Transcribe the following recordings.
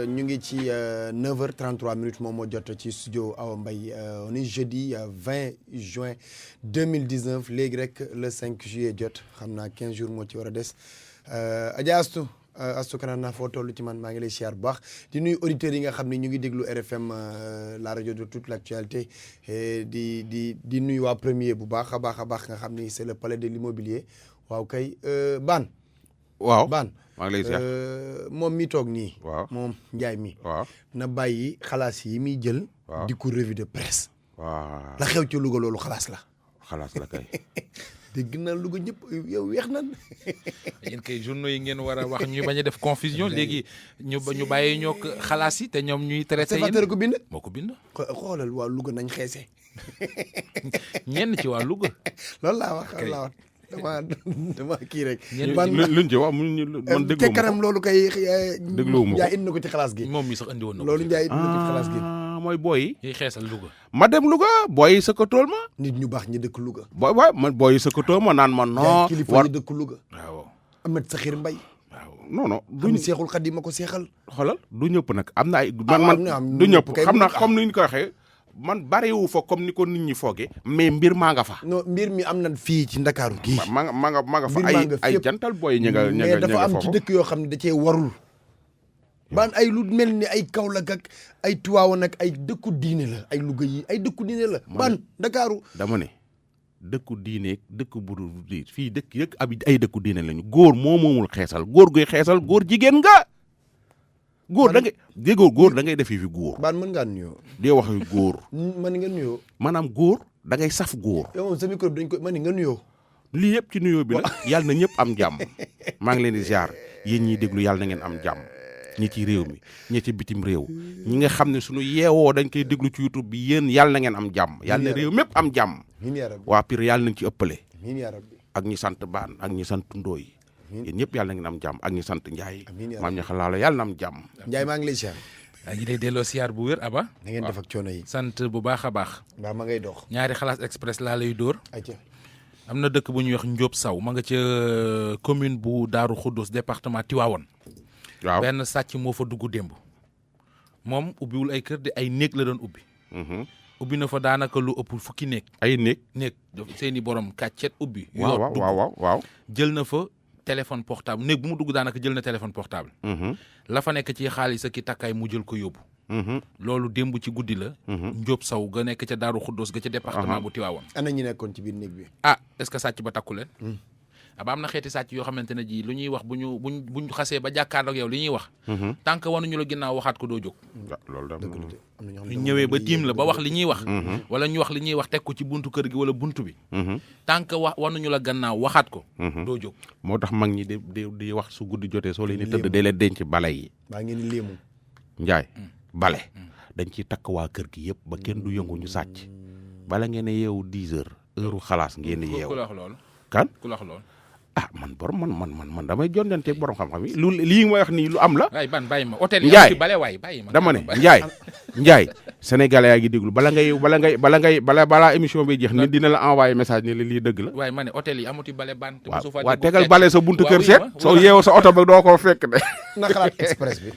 ñu ngi ci 9h33 moom moo jot ci studio Awa Mbaye on est jeudi 20 juin 2019 léegi rek le 5 juillet jot xam naa 15 jours moo ci war a des Adja Astou Kanana foo toll ci man maa ngi lay siyaar bu baax di nuyu auditeurs yi nga xam ne ñu ngi déglu RFM la radio de toute l'actualité di nuyu waa premier bu baax a baax nga xam ni c'est le palais de l'immobilier waaw kay Ban. waaw Ban maa ngi lay siyaar moom mi toog nii. waaw moom Ndiaye mi. waaw na bàyyi xalaas yi muy jël. waaw di ko revue de presse. waaw la xew ci Louga loolu xalaas la. xalaas la kay. dégg naa Louga ñëpp yow weex nan. yéen kay journaux yi ngeen war a wax ñu bañ a def confusion léegi ñu bàyyi ñoo ko xalaas yi te ñoom ñuy traité yéen observateur ko bind. moo ko bind. xoolal waa Louga nañ xeese. ñenn ci waa Louga. loolu laa wax dama kii rek. luñ ci wax man déglu te kanam loolu kay. dégluwu ma ko Ndiaye indi na ko ci xalaas gi. moom mi sax andi woon na ko. loolu Ndiaye indi na ko ci xalaas gi. mooy booy yi xeesal Louga. ma dem Louga booy yi sëkkatool ma. nit ñu baax ñi dëkk Louga. booy yi sëkkatool ma naan ma non. kilifa ñi dëkk Louga. waaw. Ahmed Sakhir Mbaye. waaw non duñ Seexul Xadim ma ko seexal. xoolal du ñëpp nag am na ay. man du ñëpp xam na comme ni ñu ko waxee. man bariwu fa comme ni ko nit ñi fooge mais mbir maa nga fa. non mbir mi am na fii ci Ndakaaru gii. ma nga fa ay jantal booy ña nga mais dafa am ci dëkk yoo xam ne da cee warul. baan ay lu mel ni ay Kaolack ak ay Tivaouane ak ay dëkku diine la ay Louga yi ay dëkku diine la. baan Ndakaaru dama ne dëkku diine dëkk bu dul fii dëkk yëpp ay dëkku diine lañu góor moo moomul xeesal góor guy xeesal góor jigéen nga. góor da ngay déggoo góor da ngay def fi góor. baan mën ngaa nuyoo. di wax yu góor. mën nga nuyoo. maanaam góor da ngay saf góor. yow moom sa micro bi dañ ko mën nga nuyoo. lii yëpp ci nuyoo bi nag yàlla na ñëpp am jàmm maa ngi leen di ziar yéen ñiy déglu yàlla na ngeen am jàmm ñi ci réew mi ñi ci bitim réew ñi nga xam ne suñu yeewoo dañ koy déglu ci YouTube bi yéen yàlla na ngeen am jàmm yàlla na réew mépp am jàmm. waa Pire yàlla nañ ci ëppale. ak ñi sant Baan ak ñi sant Ndooy yéen ñëpp yàlla na ngeen am jàmm ak ñi sant Ndiaye maam ñi xalaalo yàlla na am jàmm. Ndiaye maa ngi lay ziar. maa ngi lay delloo siyaar bu wér Aba. na ngeen def ak coono yi. sant bu baax a baax. waaw ma ngay dox. ñaari xalaas express laa lay dóor. ayca. am na dëkk bu ñuy wax Ndiop Saw ma nga ca commune bu Daaru Xuddus département Tivaouane. waaw benn sàcc moo fa dugg démb. moom ubbiwul ay kër de ay néeg la doon ubbi. ubbi na fa daanaka lu ëpp fukki néeg. ay néeg seeni borom kàccet ubbi. waaw jël na fa téléphone portable néeg bu mu dugg daanaka jël na téléphone portable. la fa nekk ci xaalis ak i takkaay mu jël ko yóbbu. loolu démb ci guddi la. Ndiop Saw ga nekk ca Daaru Xuddoos ga ca département bu Tivaouane. ana ñi nekkoon ci biir néeg bi. est-ce que sàcc ba takku leen. aba am na xeeti sàcc yoo xamante ne ji lu ñuy wax buñ xasee ba jàkkaarloog yow li ñuy wax. tant que wanuñu la ginnaaw waxaat ko doo jóg. loolu da ñu ñëwee ba tiim la ba wax li ñuy wax. wala ñu wax li ñuy wax teg ko ci buntu kër gi wala buntu bi. tant que wanuñu la gannaaw waxaat ko. doo jóg. moo tax mag ñi di wax su guddi jotee soo leen di tëdd dee leen denc bale yi. baa ngeen di léemu. Njaay bale dañ ciy takk waa kër gi yëpp ba kenn du yëngu ñu sàcc bala ngeen a yeewu 10 heures heure xalaas ngeen di yeewu. ku la wax loolu. kan ku la wax loolu. man borom man damay jonjanteeg borom xam-xam yi lii may wax nii lu am la. waay ban bàyyi ma hôtel yi Njaay bale waay bàyyi ma. dama ne Njaay sénégalais yaa ngi déglu balaa émission bi jeex nit dina la envoyé message ni la lii dëgg la. waaye ma ne hôtel yi amuti bale ban. waaw tegal bale sa buntu kër seet. soo yeewoo sa oto ba doo ko fekk de. na xalaat express bi.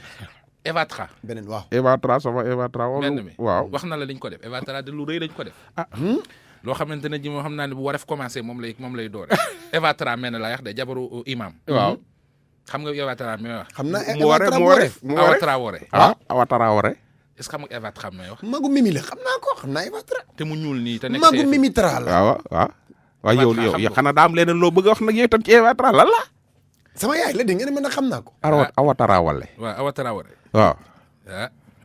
Evatra. beneen waaw. Evatra sama Evatra. benn mi waaw wax na la liñ ko def Evatra de lu rëy lañ ko def. loo xamante ne ji moo xam naa ne bu Wareef commencé moom lay doore. Evatra mel na laa wax de jabaru imam. waaw xam nga Evatra mi wax. xam naa Evatra Wore. Awatara Wore. est-ce que xam nga Evatra may wax. magu Mimi la xam naa ko xam naa Evatra. te mu ñuul nii te nekk magu Mimi Tra la. waaw yow xanaa daa am leneen loo bëgg a wax nag yow itam ci Evatra lan la. sama yaay la dégg nga ne man xam naa ko. Awatara Wale. waaw Awatara Wore. waaw.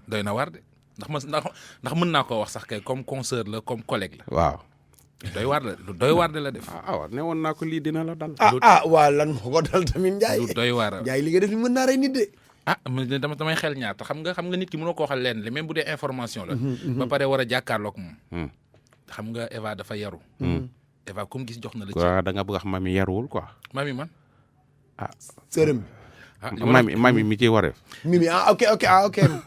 doy na war de ndax mën naa koo wax sax kay comme consoeur la comme collègue la. waaw. doy waar de la def. ne woon naa ko lii dina la dal. waa lan moo ko dal tamit Ndiaye. lu doy waar. Ndiaye li nga def ni mën naa rey nit de. damay xel ñaar te xam nga nit ki mënoo ko waxal leen li même bu dee information la. ba pare war a jàkkaarloog moom. xam nga Eva dafa yaru. Eva comme gis jox na la ci. waaw da nga bëgg a xam mami yaruwul quoi. mami man. sërëm. mami mi ci Wareef. Mimi ok.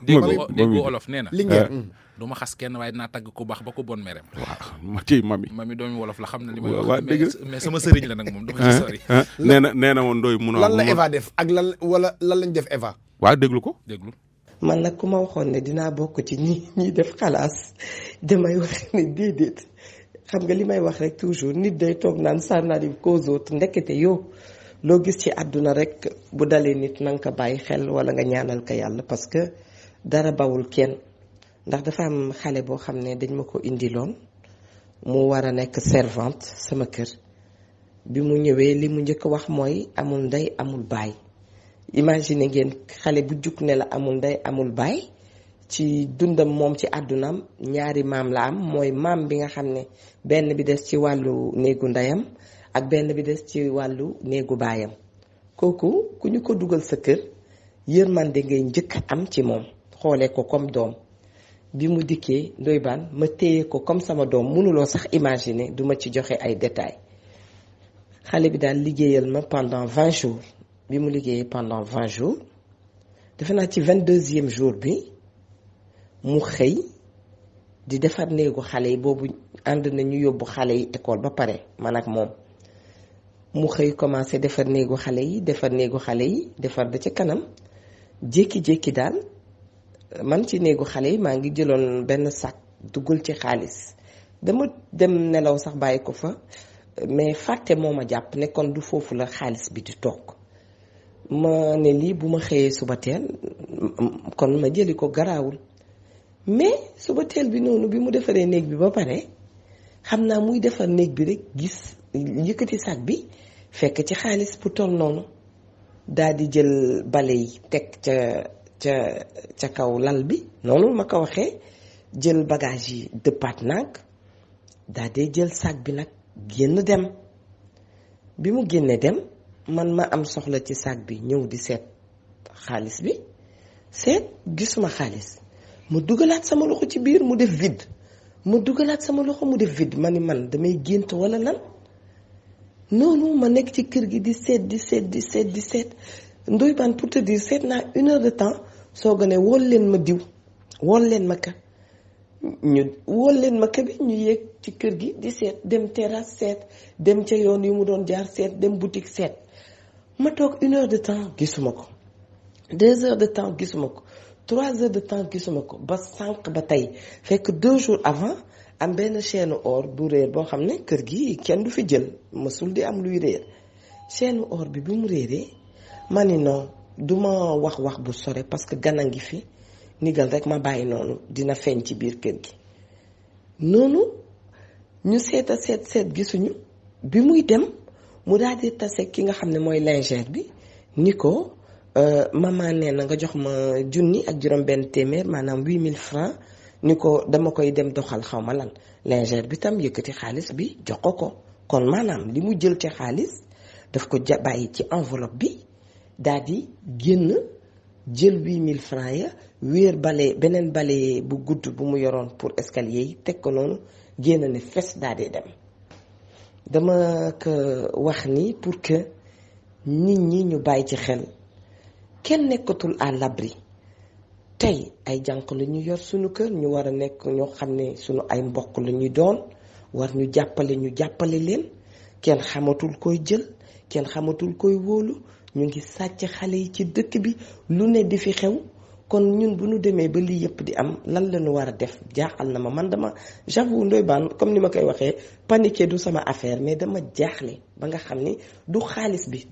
déggu olof nee na. Linguère. du ma xas kenn waaye dinaa tagg ku baax ba ko bon merem. waaw ma ciy mami doomi wolof la xam na li may waaw wax mais sama sëriñ la nag moom du ma ci sori. nee na woon Ndoye mun lan la Eva def ak lan lañ def Eva. waaw déglu ko. déglu. man nag ku ma waxoon ne dinaa bokk ci ñi def xalaas damay wax ne déedéet xam nga li may wax rek toujours nit day toog naan ça n'arrive qu'aux autres ndekete yow loo gis ci àdduna rek bu dalee nit na nga ko bàyyi xel wala nga ñaanal ko yàlla parce que dara bawul kenn ndax dafa am xale boo xam ne dañ ma ko indiloon mu war a nekk servante sama kër bi mu ñëwee li mu njëkk wax mooy amul ndey amul baay imagine ngeen xale bu jug ne la amul ndey amul baay ci dundam moom ci àddunaam ñaari maam la am mooy maam bi nga xam ne benn bi des ci wàllu néegu ndeyam ak benn bi des ci wàllu néegu baayam kooku ku ñu ko dugal sa kër yërmande ngay njëkk am ci moom xoolee ko comme doom bi mu dikkee Ndoye Bane ma téye ko comme sama doom mënuloo sax imaginer duma ci joxe ay détails xale bi daal liggéeyal ma pendant 20 jours bi mu liggéeyee pendant 20 jours defe naa ci 22e jour bi mu xëy di defar néegu xale yi boobu ànd na ñu yóbbu xale yi école ba pare man ak moom mu xëy commencé defar néegu xale yi defar ba ca kanam jékki-jékki daal man ci néegu xale yi maa ngi jëloon benn sac dugal ci xaalis dama dem nelaw sax bàyyi ko fa mais fàtte moo ma jàpp ne kon du foofu la xaalis bi di toog ma ne lii bu ma xëyee suba teel kon ma jëli ko garaawul mais suba teel bi noonu bi mu defaree néeg bi ba pare xam naa muy defar néeg bi rek gis yëkkati sac bi fekk ci xaalis bu toll noonu daal di jël bale yi teg ca kaw lal bi noonu ma ko waxee jël bagage yi dëppaat nag daal di jël sac bi nag génn dem bi mu génnee dem man ma am soxla ci sac bi ñëw di seet xaalis bi seet gisuma xaalis ma dugalaat sama loxo ci biir mu def vide ma ni man damay gént wala lan noonu ma nekk ci kër gi di seet Ndoye Bane pour te dire seet naa 1 heure de temps soo gane wool leen ma diw wool leen ma ka bi ñu yéeg ci kër gi di seet dem terrasse seet dem ca yoon yu mu doon jaar seet dem boutique seet ma toog 1 heure de temps gisuma ko 2 heures de temps gisuma ko 3 heures de temps gisuma ko ba sànq ba tey fekk 2 jours avant am benn chaîne or bu réer boo xam ne kër gi kenn du fi jël mësul di am luy réer chaîne or bi mu réeree ma ni non du ma wax bu sore parce que gan a ngi fi nigal rek ma bàyyi noonu dina feeñ ci biir kër gi noonu ñu seet gisuñu bi muy dem mu daal di tase ki nga xam ne mooy lingère bi ni ko maman nee na nga jox ma 1,000 ak juróom-benn téeméer maanaam 8000 francs ni ko dama koy dem doxal xaw ma lan lingère bi tam yëkkati xaalis bi jox ko kon maanaam li mu jël ci xaalis daf ko bàyyi ci enveloppe bi daal di génn jël 8000 francs ya wéer beneen bale bu gudd bu mu yoroon pour escalier yi teg ko noonu génn ne fes daal di dem dama ko wax ni pour que nit ñi ñu bàyyi ci xel kenn nekkatul à l'abri tey ay jànq la ñu yor suñu kër ñu war a nekk ñoo xam ne suñu ay mbokk la ñuy doon war ñu jàppale leen kenn xamatul koy jël kenn xamatul koy wóolu ñu ngi sàcc xale yi ci dëkk bi lu ne di fi xew kon ñun bu ñu demee ba lii yëpp di am lan la ñu war a def jaaxal na ma man dama j'avoue Ndoye Bane comme ni ma koy waxee paniquer du sama affaire mais dama jaaxle ba nga xam ni du xaalis bi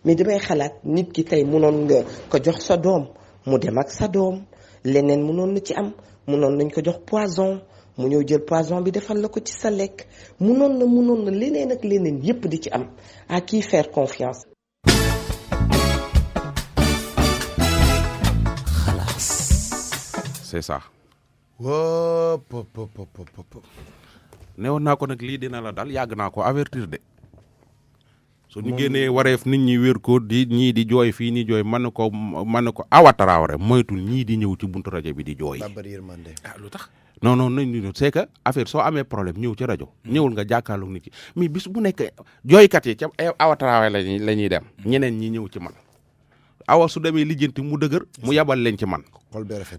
mais damay xalaat nit ki tey munoon nga ko jox sa doom mu dem ak sa doom leneen munoon na ci am munoon nañ ko jox poison mu ñëw jël poison bi defal la ko ci sa lekk munoon na leneen ak leneen yëpp di ci am à qui faire confiance. c'est ça. wóop. newoon naa ko nag lii dina la dal yàgg naa ko avertir de. su ñu génnee wareef nit ñi wér ko di ñii di jooy fii nii jooy mën na ko Awa Traoré moytul ñii di ñëw ci buntu rajo bi di jooy. lu tax. non nañ c'est que affaire soo amee problème ñëw ci rajo. ñëwul nga jàkkaarloog nit ki mais bis bu nekk jooykat yi ca Awa Traoré la ñuy dem. ñeneen ñi ñëw ci man. awa su demee lijjanti mu dëgër mu yabal leen ci man.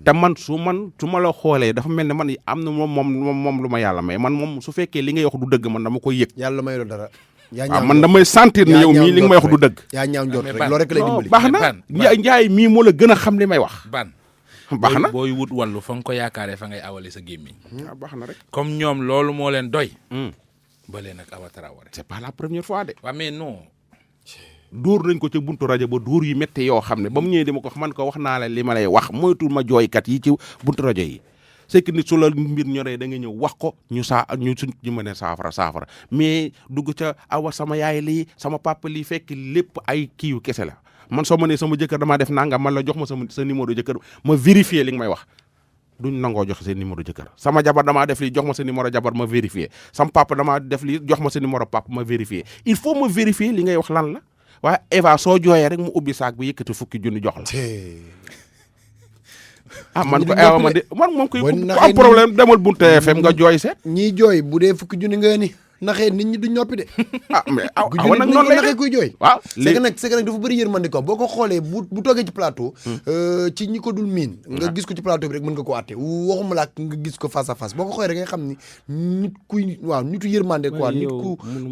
te man su ma la xoolee dafa mel ne man am na moom lu ma yàlla may man moom su fekkee li ngay wax du dëgg man dama koy yëg. yàlla may dara. waaw man damay sentir ni yow mii li nga may wax du dëgg. yaa ñaaw njort rek loolu rek lay dimbali. baax na njaay mii moo la gën a xam li may wax. ban baax na booy wut wàllu fa nga ko yaakaaree fa ngay awale sa gémmiñ. baax na rek. comme ñoom loolu moo leen doy. ba leen ak Awa Traoré. c'est pas la première fois de. waaw mais non. dóor nañ ko ca buntu rajo ba dóor yu métti yoo xam ne ba mu ñëwee dama ko man ko wax naa la li ma lay wax moytul ma jooykat yi ci buntu rajo yi c'est que nit su la mbir ñoree da nga ñëw wax ko ñu suñ ñu mën a saafara mais dugg ca awa sama yaay lii sama papa lii fekk lépp ay kiiw kese la man soo ma nee sama jëkkër damaa def nangam man la jox ma sa numéro jëkkër ma vérifier li nga may wax duñ nangoo joxe seen numéro jëkkër sama jabar damaa def lii jox ma sa numéro jabar ma vérifier sama papa damaa def lii jox ma sa numéro papa ma vérifier il faut ma vérifier li ngay wax lan la waaye Eva soo jooyee rek mu ubbi saak bi yëkkati fukki junni jox la. Man ko Eva man moom koy ku am problème demal buntu FM nga jooy seet. ñiy jooy bu dee fukki junni nga ni naxee nit ñi duñ noppi de. Mais awa nag noonu lay naxee kuy jooy. waaw léegi c'est que nag dafa bëri yërmande ko boo ko xoolee bu toogee ci plateau. ci ñi ko dul miin. nga gis ko ci plateau bi rek mën nga ko àtte waxuma la nga gis ko face à face boo ko xoolee rek nga xam ni nitu yërmande quoi nit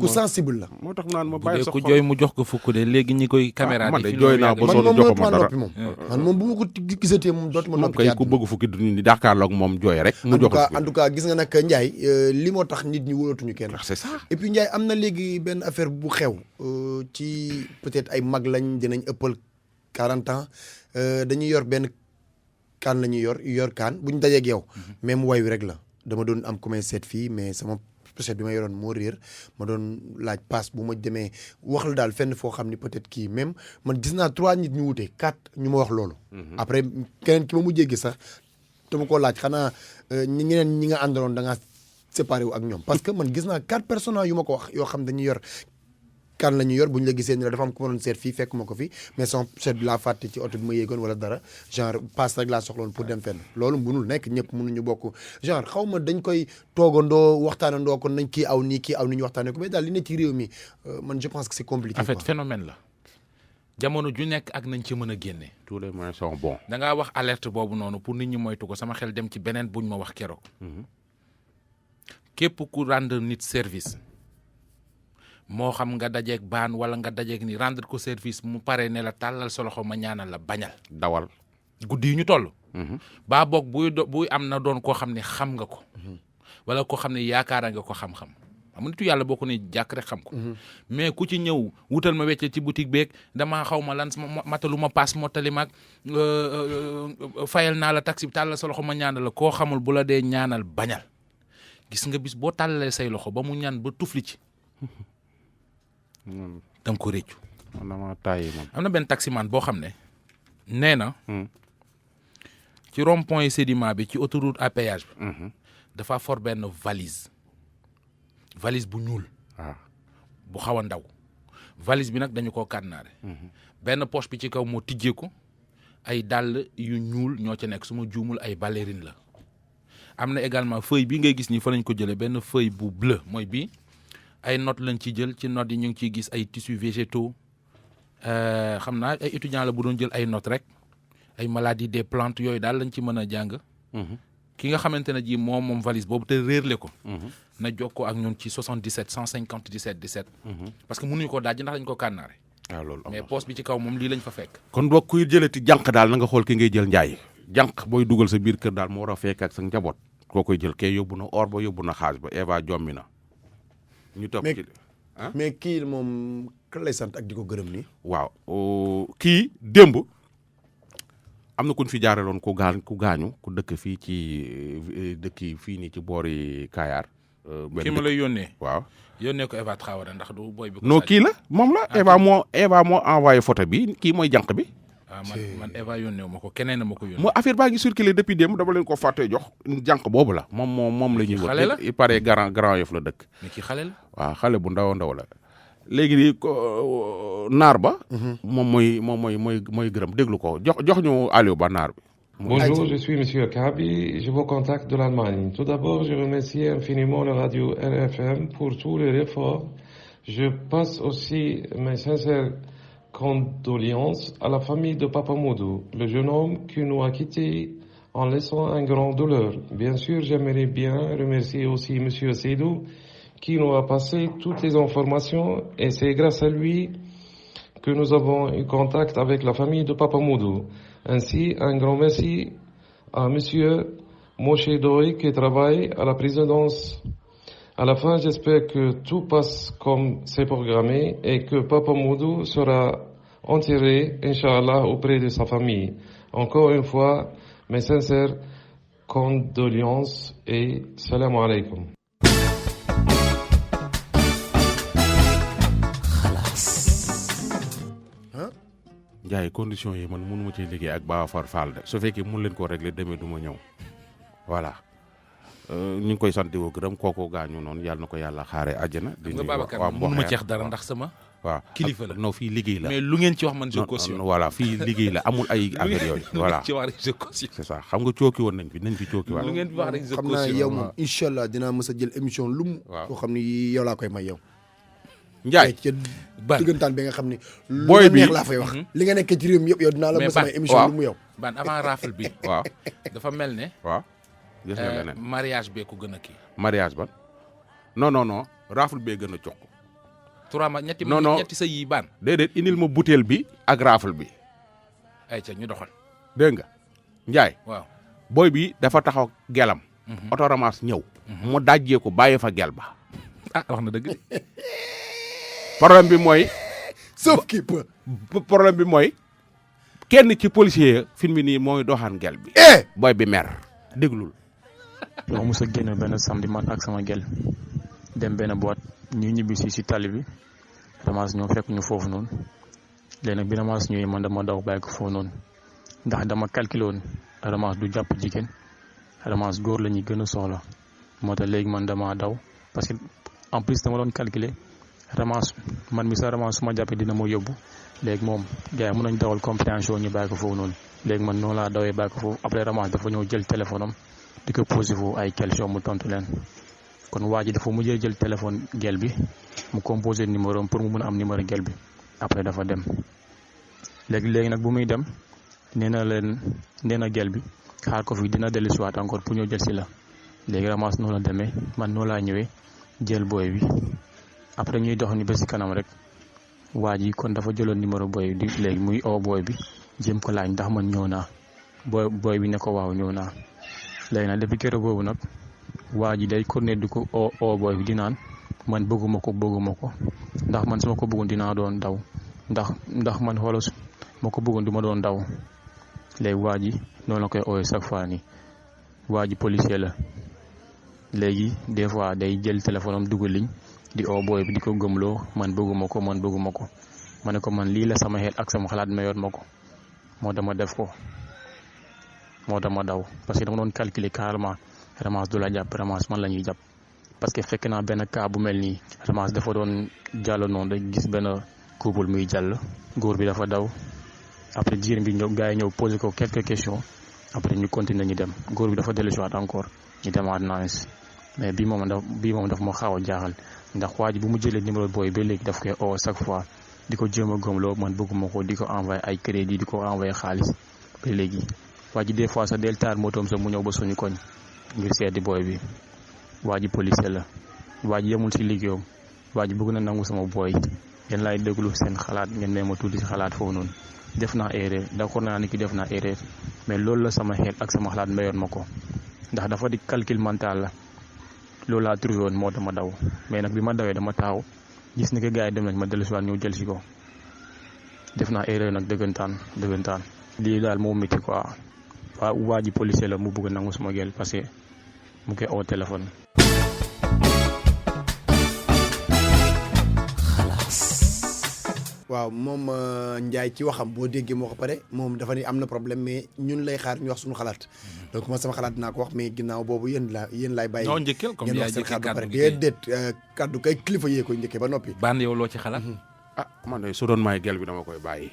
ku sensible la. moo tax naan ma bàyyi sa ku jooy mu jox ko fukk de léegi ñi koy caméra man de jooy naa ba sonn jox ma dara man moom bu ma ko gisatee moom dootuma noppi. kay ku bëgg fukki du ni jàkkaarloog moom jooy rek. mu jox en tout cas gis nga nag Ndiaye li moo tax nit ñi wóolatuñu kenn. c'est ça. et puis Ndiaye am na léegi benn affaire bu xew ci peut-être ay mag lañ dinañ ëppal 40 ans dañuy yor benn kaan la ñuy yor kaan bu ñu dajeeg yow. même way wi rek la dama doon am ku may seet fii mais sama pochette bi ma yoroon moo réer ma doon laaj passe bu ma demee wax la daal fenn foo xam ni peut-être kii même man gis naa 3 nit ñu wute 4 ñu ma wax loolu. après keneen ki ma mujjee gis sax dama ko laaj xanaa ñeneen ñi nga àndaloon da ngaa séparé wu ak ñoom parce que man gis naa 4 personnes yu ma ko wax yoo xam dañuy yor kan la ñu yor bu ñu la gisee ni la dafa am ku ma doon seet fii fekk ma ko fi mais son seet bi laa fàtte ci oto bi ma yéegoon wala dara genre passe rek laa soxloon pour dem fenn loolu mënul nekk ñëpp mënuñu bokk genre xaw ma dañ koy toogandoo waxtaanandoo kon nañ kii aw nii ñu waxtaanee ko mais daal li ne ci réew mi man je pense que c'est compliqué. en fait phénomène la jamono ju nekk ak nañ ci mën a génne. tous les moyens sont bons. da ngaa wax alerte boobu noonu pour nit ñi moytu ko sama xel dem ci beneen buñ ma wax keroog. képp ku rendre nit service moo xam nga dajeeg baan wala nga dajeeg ni rendre ko service mu pare ne la tàllal sa loxo ma ñaanal la bañal. dawal guddi yi ñu toll. baa boog buy am na doon koo xam ne xam nga ko. wala koo xam ne yaakaara nga ko xam-xam. xam nitu yàlla boo ko ne jàkk rek xam ko. mais ku ci ñëw wutal ma wecce ci boutique beeg damaa xaw ma lan matalu ma paas mottali maag fayal naa la taxi tàllal sa loxo ma ñaanal la koo xamul bu la dee ñaanal bañal. gis nga bis boo tàllalee say loxo ba mu ñaan ba tufli ci da nga ko réccu. am na benn taximan boo xam ne nee na ci rond point Sédiment bi ci autoroute à péage bi dafa for benn valise bu ñuul bu xaw a ndaw valise bi nag dañu koo kànnaare benn poche bi ci kaw moo tijjeeku ay dàll yu ñuul ñoo ci nekk su ma juumul ay ballerine la. am na également feuille bi ngay gis ni fa lañ ko jëlee benn feuille bu bleu mooy bii ay notes lañ ci jël ci notes yi ñu ngi ciy gis ay tissus végétaux xam naa ay étudiants la bu doon jël ay notes rek ay maladies des plantes yooyu daal lañ ci mën a jàng. ki nga xamante ne ji moom valise boobu te réerle ko. na jokkoo ak ñun ci 77 150 17 17. parce que mënuñu koo daaj ndax dañ ko kànnaare. waaw loolu mais poste bi ci kaw moom lii lañ fa fekk. kon boo kuy jëlati jànq daal na nga xool ki ngay jël njaay. jànq booy dugal sa biir kër daal moo war a fekk ak sa njaboot koo koy jël kee yóbbu na or ba yóbbu na xaaj ba Eva jommi na ñu topp ci mais kii moom kan lay sant ak di ko gërëm nii. waaw kii démb am na ku ñu fi jaareloon ku gaañu ku dëkk fii ci dëkk fii nii ci boori Kayar. kii ma lay yónnee. waaw yónnee ko Eva Traoré ndax du boy bi. non kii la moom la Eva moo envoyé photo bi kii mooy jànq bi. man Eva yónnee ma ko keneen ma ko yónnee. mo affaire baa ngi circulé depuis démb dama leen ko fàttee jox jànq boobu la moom la ñuy wax. xale la il paraît grand yëf la dëkk. mais kii xale la. waaw xale bu ndaw la. léegi naar ba. moom mooy gërëm déglu ko jox ñu Aliou Ba naar bi. Bonjour, je suis Monsieur Kabi, je vous contacte de l'Allemagne. Tout d'abord, je remercie infiniment la radio RFM pour tous les efforts. Je passe aussi mes sincères condoléances à la famille de Papa Modou, le jeune homme qui nous a quittés en laissant un grand douleur. Bien sûr, j'aimerais bien remercier aussi Monsieur Seydou qui nous a passé toutes les informations et c'est grâce à lui que nous avons eu contact avec la famille de Papa Modou. Ainsi, un grand merci à monsieur Moshe Doi qui travaille à la présidence. À la fin, j'espère que tout passe comme c'est programmé et que Papa Moudou sera enterré, Inch'Allah, auprès de sa famille. Encore une fois, mes sincères condoléances et salam alaikum. Njaay condition yi man mënu ma cee liggéey ak Baba Far Fall de su fekkee mun leen koo régler demee du ma ñëw voilà ñu ngi koy sant di ko gërëm kooku gaañu noonu yàlla na ko yàlla xaare àjjana. di nga Babacar mënu ma ceex dara ndax sama. waaw kilifa la non fii liggéey la. mais lu ngeen ci wax man je cautionne. voilà fii liggéey la amul ay affaire yooyu. voilà ci wax rek je cautionne. c'est ça xam nga cooki woon nañ fi cooki waat. lu ngeen wax rek je xam cautionne. naa yow moom incha allah dinaa mës a jël émission lum. waaw boo xam ni yow laa koy may yow. Njaay ca diggantaan bi nga xam ni. booy bi neex laa fay wax. li nga nekkee ci réew mi yëpp yow dinaa la mës a may émission lu mu yow. ban avant rafle bi. waaw dafa mel ne. waaw. gis nga leneen mariage bee ko gën a kii. mariage ban non rafle bee gën a jox ko. 3 ma ñetti. non ñetti sa yi ban. déedéet indil ma butéel bi ak rafle bi. ay ca ñu doxal. dégg nga Njaay. waaw booy bi dafa taxaw gelam. oto ramas ñëw. mu dajjee ko bàyyi fa gel ba. ah wax na dëgg. problème bi mooy. sauf qui peut. problème bi mooy kenn ci policier fi mu nii mooy doxaan gel bi. booy bi mer déglul. dama mos a génn benn samedi man ak sama gel dem benn boîte ñu ñibbi si tali bi ramas ñoo fekk ñu foofu noonu léegi nag bi ramas ñëwee man dama daw bàyyi ko foofu noonu ndax dama calculé woon ramas du jàpp jigéen ramas góor la ñuy gën a soxla moo tax léegi man dama daw parce que en plus dama doon calculer ramas man mi sa ramas su ma jàppee dina ma yóbbu léegi moom gars yi mën nañ dawal compréhension ñu bàyyi ko foofu noonu léegi man noonu laa dawee bàyyi ko foofu après ramas dafa ñëw jël téléphone am di ko posé foofu ay questions mu tontu leen kon waa ji dafa mujjee jël téléphone gel bi mu composé numéro am pour mu mën a am numéro gel bi après dafa dem léegi nag bu muy dem nee na gel bi xaar ko fi dina dellu si waat encore pour ñëw jël si la léegi ramas noonu la demee man noonu laa ñëwee jël booy bi après ñuy dox ni ba si kanam rek waa ji kon dafa jëloon numéro booy bi léegi muy oo booy bi jéem ko laaj ndax man ñëw naa booy bi ne ko waaw ñëw naa. léegi nag depuis keroog boobu nag waa ji day continuer di ko oo booy bi di naan man bëgguma ko ndax man su ma ko bëggoon dinaa doon daw ndax man xoolal su ma ko bëggoon du ma doon daw léegi waa ji noonu la koy oowee chaque fois nii waa ji policier la léegi des fois day jël téléphone am dugal ligne di oo booy bi di ko gëmloo man bëgguma ko ma ne ko man lii la sama xel ak sama xalaat mayoon ma ko moo dama def ko. moo dama daw parce que dama doon calculer carrément ramas du la jàpp ramas man la ñuy jàpp parce que fekk naa benn cas bu mel nii ramas dafa doon jàll noonu rek gis benn couple muy jàll góor bi dafa daw après jigéen bi ñëw gars yi ñëw posé ko quelques questions après ñu continuer ñu dem góor bi dafa dellusiwaat encore ñu demaat nice mais bii moom daf ma xaw a jaaxal ndax waa ji bu mu jëlee numéro booy ba léegi daf koy oo chaque fois di ko jéem a gëmloo man bëgguma ko di ko envoyé ay crédit di ko envoyé xaalis ba léegi. waa ji des fois sax del taar motoom sax mu ñëw ba suñu koñ ngir seeti booy bi waa ji policier la waa ji yemul si liggéeyam waa ji bëgg na nangu sama booy yéen laay déglu seen xalaat ngeen may ma tuuti si xalaat foofu noonu def naa erreur d'accord naa ni ki def naa erreur mais loolu la sama xel ak sama xalaat mayoon ma ko ndax dafa di calcul mental la loolu laa trouvé woon moo dama daw mais nag bi ma dawee dama taaw gis ni que gars yi dem nañ ma dellusiwaat ñëw jël si ko def naa erreur nag dëggantaan lii daal moo métti quoi. waa ji policier la mu bëgg nangu sama gel parce que mu koy oo téléphone. waaw moom Ndiaye ci waxam boo déggee moo ko pare moom dafa ni am na problème mais ñun lay xaar ñu wax suñu xalaat donc man sama xalaat dinaa ko wax mais ginnaaw boobu yéen laay bàyyi. non njëkkeel comme yaa njëkkee kaddu gi déedéet kaddu kay kilifa yee koy njëkkee ba noppi. baan yow loo ci xalaat. ah man de su doon maay gel bi dama koy bàyyi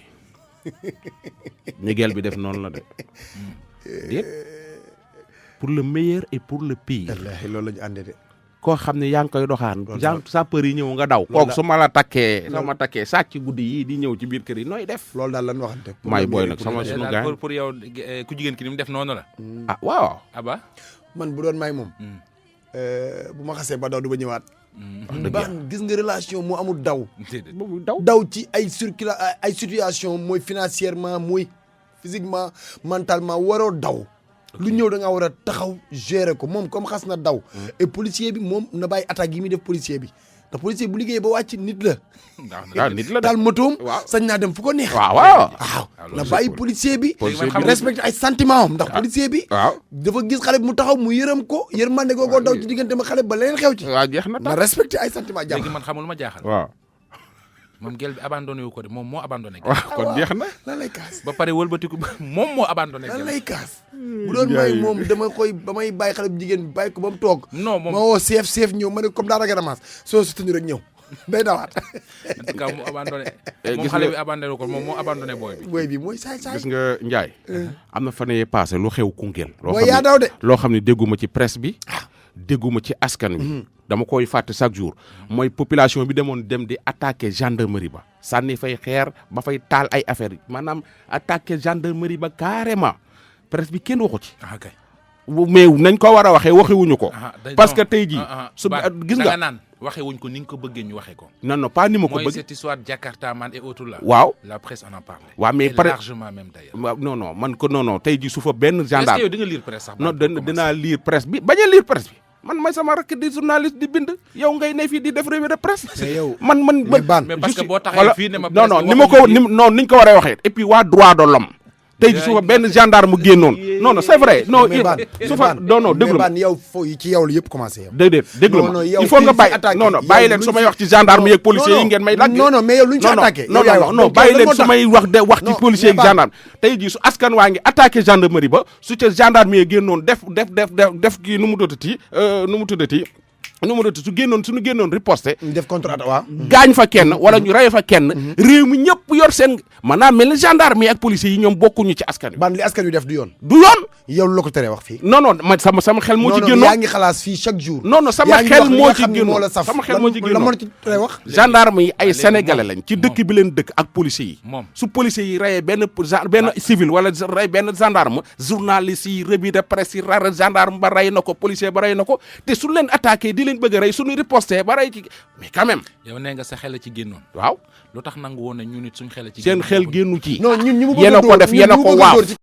ni gel bi def noonu la de. déet pour le meilleur et pour le pire. wallaahi loolu la ñu àndee de. koo xam ne yaa ngi koy doxaan. genre sapeur yi ñëw nga daw. kooku su ma la takkee sàcc guddi yi di ñëw ci biir kër yi nooy def. loolu daal lan waxante. maay booy nag sama sunu gars pour yow ku jigéen ki ni mu def noonu la. ah waaw. aba man bu doon may moom. bu ma xasee ba daw du ba ñëwaat. baax gis nga relation moo amul daw. daw ci ay situation mooy financièrement mooy physiquement mentalement waroo daw. lu ñëw da nga war a taxaw gérer ko moom comme xas na daw et policier bi moom na bàyyi attaque yi muy def policier bi ndax policier bu liggéeyee ba wàcc nit la waaw nit la daal motoom waaw sañ naa dem fu ko neex waaw na bàyyi policier bi Policier bi respecté ay sentiment am ndax policier bi waaw dafa gis xale bi mu taxaw mu yërëm ko yërmande googoo daw ci diggante ma xale ba leneen xew ci waaw jeex na na respecté ay sentiment jàmm léegi man xamul ma jaaxal waaw moom gel bi abandonné wu ko de moom moo abandonné waaw kon jeex na lan lay kaas ba pare wëlbatiku moom moo abandonné lan gel lay kaas bu doon may moom dama koy ba may bàyyi xale bu jigéen bi bàyyi ko ba mu toog non moom ma woo chef ñëw ma ne comme daa ragal ramas soo sutuñu rek ñëw day dawaat en tout cas mu abandonné moom gis xale nga- bi abandonné wu ko moom moo abandonné booy bi booy bi mooy saay-saay gis nga Ndiaye am na fan yee passé lu xew Koungheul booy yaa daw de loo xam ne dégguma ci presse bi dégguma ci askan wi dama koy fàtte chaque jour mooy population bi dem di attaquer gendarmerie ba sànni fay xeer ba fay taal ay affaires yi maanaam attaquer gendarmerie ba carrément presse bi kenn waxu ci ah kay mais nañ ko war a waxee waxewuñu ko parce que tey jii su gis da nga nga naan waxee wuñ ko ni nga ko bëggee ñu waxee ko non pas ni ma ko mooy bëgg cette histoire Jakarta man et autres là waaw la presse en a parlé waaw mais et pare largement même d'ailleurs waaw non man ko non tey jii su fa benn est-ce que gendarme yow di nga lire presse sax non dinaa lire presse bi bañ a lire presse bi man may sama rakk di journaliste di bind yow ngay ne fii di def revue de presse mais yow man mais ban mais parce que boo taxee voilà fii ne ma non non presse ni ma ko ni non niñ ko waree waxee et puis waa droit de l'homme tey ji su fa benn gendarme génnoon non non c'est vrai non mais ban su fa non non déglu ma ban yow foo yi ci yow la yëpp commencé yow déedéet déglu non, ma non, yow il faut nga fii bàyyi attaqué. non non Yow bàyyi leen luñ su may fi- wax ci gendarme yeeg policiers non, yi ngeen may lagg non non mais yow luñ ci non non attaqué non yow yaay non wax non donc bàyyi yow leen lan su moo may wax de wax ci Non, policier mais ak gendarme tey jii su askan waa ngi attaqué gendarmerie ba su ca gendarme yi génnoon def kii nu mu tuddati su suñu génnoon riposté def contre attaque waaw gaañ fa kenn wala ñu rey fa kenn réew mi ñëpp yor seen maanaam mel ni gendarme yi ak policiers yi ñoom bokkuñu ci askan wi ban li askan wi def du yoon du yoon yow lu la ko teree wax fii non non man sama xel moo ci non génnoon yaa ngi xalaas fii chaque jour non non sama yaa ngi xel wax li moo nga ci xam ne génnoon moo la saf. sama xel moo ci la génnoon moo ci teree wax gendarme yi ay léegi sénégalais moom- lañ ci dëkk bi leen dëkk ak policiers yi moom su policiers yi reyee benn civil wala rey benn gendarme journaliste yi revue de presse yi rara gendarme ba rey na ko policier ba rey na ko te su leen attaqué di leen bëgg a rey suñu riposté ba rey ci mais quand même yow nee nga sa xel ci génnoon waaw lu tax nangu woon ne ñu nit suñ xel ci seen xel génnu ci non ñun ñu mu bëgg yéen a ko dóor, def ñun yéen a ñu ko bëgg waaf dóor ci